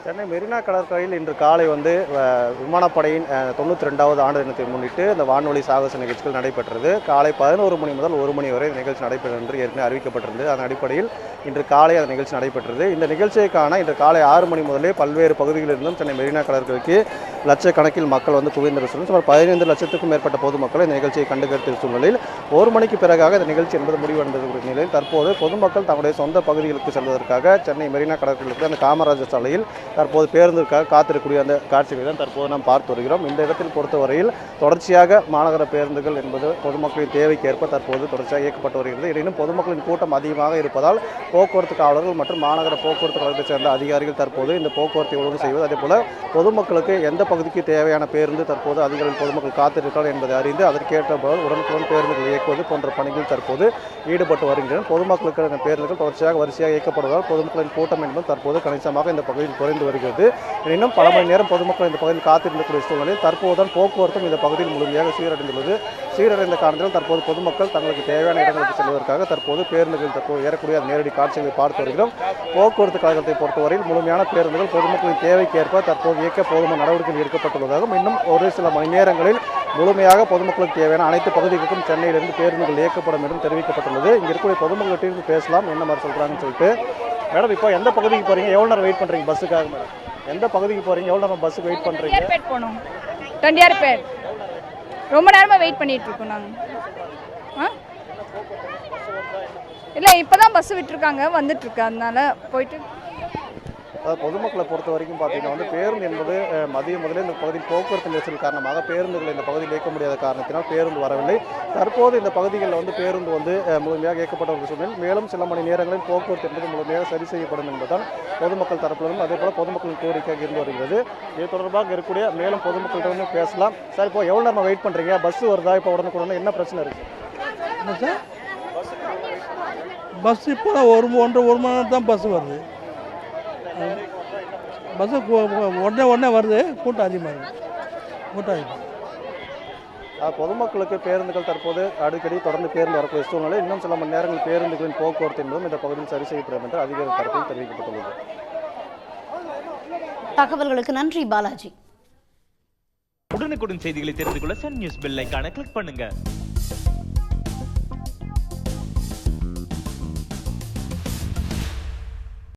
சென்னை மெரினா கடற்கரையில் இன்று காலை விமானப்படையின் 92வது ஆண்டு தினத்தை முன்னிட்டு இந்த வான்வழி சாகச நிகழ்ச்சிகள் நடைபெற்றது. காலை 11 மணி முதல் 1 மணி வரை இந்த நிகழ்ச்சி நடைபெறும் என்று ஏற்கனவே அறிவிக்கப்பட்டிருந்தது. அதன் அடிப்படையில் இன்று காலை அந்த நிகழ்ச்சி நடைபெற்றது. இந்த நிகழ்ச்சியை காண இன்று காலை 6 மணி முதலே பல்வேறு பகுதிகளிலிருந்தும் சென்னை மெரினா கடற்கரைக்கு லட்சக்கணக்கில் மக்கள் குவிந்த சூழல் சுமார் 15 லட்சத்துக்கும் மேற்பட்ட பொதுமக்கள் இந்த நிகழ்ச்சியை கண்டுகளித்த சூழ்நிலையில் 1 மணிக்கு பிறகாக இந்த நிகழ்ச்சி என்பது முடிவடைந்தது நிலையில் தற்போது பொதுமக்கள் தங்களுடைய சொந்த பகுதிகளுக்கு செல்வதற்காக சென்னை மெரினா கடற்கரையில் அந்த காமராஜர் சாலையில் தற்போது பேருந்துக்காக காத்திருக்கக்கூடிய அந்த காட்சிகளை தான் தற்போது நாம் பார்த்து வருகிறோம். இந்த இடத்தில் பொறுத்தவரையில் தொடர்ச்சியாக மாநகர பேருந்துகள் என்பது பொதுமக்களின் தேவைக்கேற்ப தற்போது தொடர்ச்சியாக இயக்கப்பட்டு வருகிறது. எனினும் பொதுமக்களின் கூட்டம் அதிகமாக இருப்பதால் போக்குவரத்து காவலர்கள் மற்றும் மாநகர போக்குவரத்து கழகத்தைச் சேர்ந்த அதிகாரிகள் தற்போது இந்த போக்குவரத்தை ஒழுங்கு செய்வது, அதேபோல பொதுமக்களுக்கு எந்த பகுதிக்கு தேவையான பேருந்து தற்போது அதிகாரிகள் பொதுமக்கள் காத்திருக்கிறார்கள் என்பதை அறிந்து அதற்கேற்றபோது உடனுக்குடன் பேருந்துகள் இயக்குவது போன்ற பணிகள் தற்போது ஈடுபட்டு வருகின்றனர். பொதுமக்களுக்கு பேருந்துகள் தொடர்ச்சியாக வரிசையாக இயக்கப்படுவதால் பொதுமக்களின் கூட்டம் என்பது தற்போது கணிசமாக இந்த பகுதியில் குறைந்து வருகிறது. இன்னும் பல மணி நேரம் பொதுமக்கள் இந்த பகுதியில் காத்திருந்தக்கூடிய சூழ்நிலையில் தற்போதுதான் போக்குவரத்தும் இந்த பகுதியில் முழுமையாக சீரடைந்துள்ளது. சீரடைந்த காரணத்தில் தற்போது பொதுமக்கள் தங்களுக்கு தேவையான இடங்களுக்கு செல்வதற்காக தற்போது பேருந்துகள் தற்போது ஏறக்கூடிய நேரடி காட்சிகளை பார்த்து வருகிறோம். போக்குவரத்து கழகத்தை பொறுத்தவரையில் முழுமையான பேருந்துகள் பொதுமக்களின் தேவைக்கேற்ப தற்போது இயக்க போதுமான நடவடிக்கைகள் எடுக்கப்பட்டுள்ளதாகவும் இன்னும் ஒரு சில மணி நேரங்களில் முழுமையாக பொதுமக்களுக்கு தேவையான அனைத்து பகுதிகளுக்கும் சென்னையிலிருந்து பேருந்துகள் இயக்கப்படும் என்றும் தெரிவிக்கப்பட்டுள்ளது. இங்கே இருக்கக்கூடிய பொதுமக்களிடம் பேசலாம், என்ன மாதிரி சொல்கிறாங்கன்னு சொல்லிட்டு. மேடம், இப்போ எந்த பகுதிக்கு போகிறீங்க, எவ்வளோ நேரம் வெயிட் பண்ணுறீங்க பஸ்ஸுக்காக? மேடம், எந்த பகுதிக்கு போகிறீங்க, எவ்வளோ நேரம் பஸ்ஸுக்கு வெயிட் பண்ணுறீங்க? போகணும் 20 பேர், ரொம்ப நேரமாக வெயிட் பண்ணிகிட்டு இருக்கோம் நாங்கள். இல்லை, இப்போ தான் பஸ்ஸு விட்டுருக்காங்க, வந்துட்டுருக்கு, அதனால போயிட்டு. பொதுமக்களை பொறுத்த வரைக்கும் பார்த்தீங்கன்னா பேருந்து என்பது மதியம் முதலே இந்த பகுதியில் போக்குவரத்து நெரிசல் காரணமாக பேருந்துகளை இந்த பகுதியில் இயக்க முடியாத காரணத்தினால் பேருந்து வரவில்லை. தற்போது இந்த பகுதிகளில் பேருந்து முழுமையாக இயக்கப்பட்ட ஒரு சூழ்நிலை. மேலும் சில மணி நேரங்களில் போக்குவரத்து என்பது முழுமையாக சரி செய்யப்படும் என்பதால் பொதுமக்கள் தரப்பிலும் அதே போல பொதுமக்களின் கோரிக்கையாக இருந்து வருகிறது. இது தொடர்பாக இருக்கக்கூடிய மேலும் பொதுமக்கள்கிட்ட பேசலாம். சார், இப்போ எவ்வளோ நேரம் வெயிட் பண்ணுறீங்க? பஸ் வருதா? இப்போ உடனுக்குடனே என்ன பிரச்சனை இருக்குது சார்? பஸ் இப்போ ஒரு மணி நேரம் தான் பஸ் வருது. பஸ்ஸு உடனே வருது, கூட்டம் அதிகமாக இருக்குது. பொதுமக்களுக்கு பேருந்துகள் தற்போது அடிக்கடி தொடர்ந்து பேருந்து வரக்கூடிய சூழ்நிலை. இன்னும் சில மணி நேரங்கள் பேருந்துகளின் போக்குவரத்து என்பதும் இந்த பகுதியில் சரி செய்யப்படும் என்று அதிகாரி தரப்பில் தெரிவிக்கப்பட்டுள்ளது. தகவல்களுக்கு நன்றி பாலாஜி. உடனுக்குடன் செய்திகளை தெரிந்து கொள்ள சன் நியூஸ் பெல் ஐகானை கிளிக் பண்ணுங்க.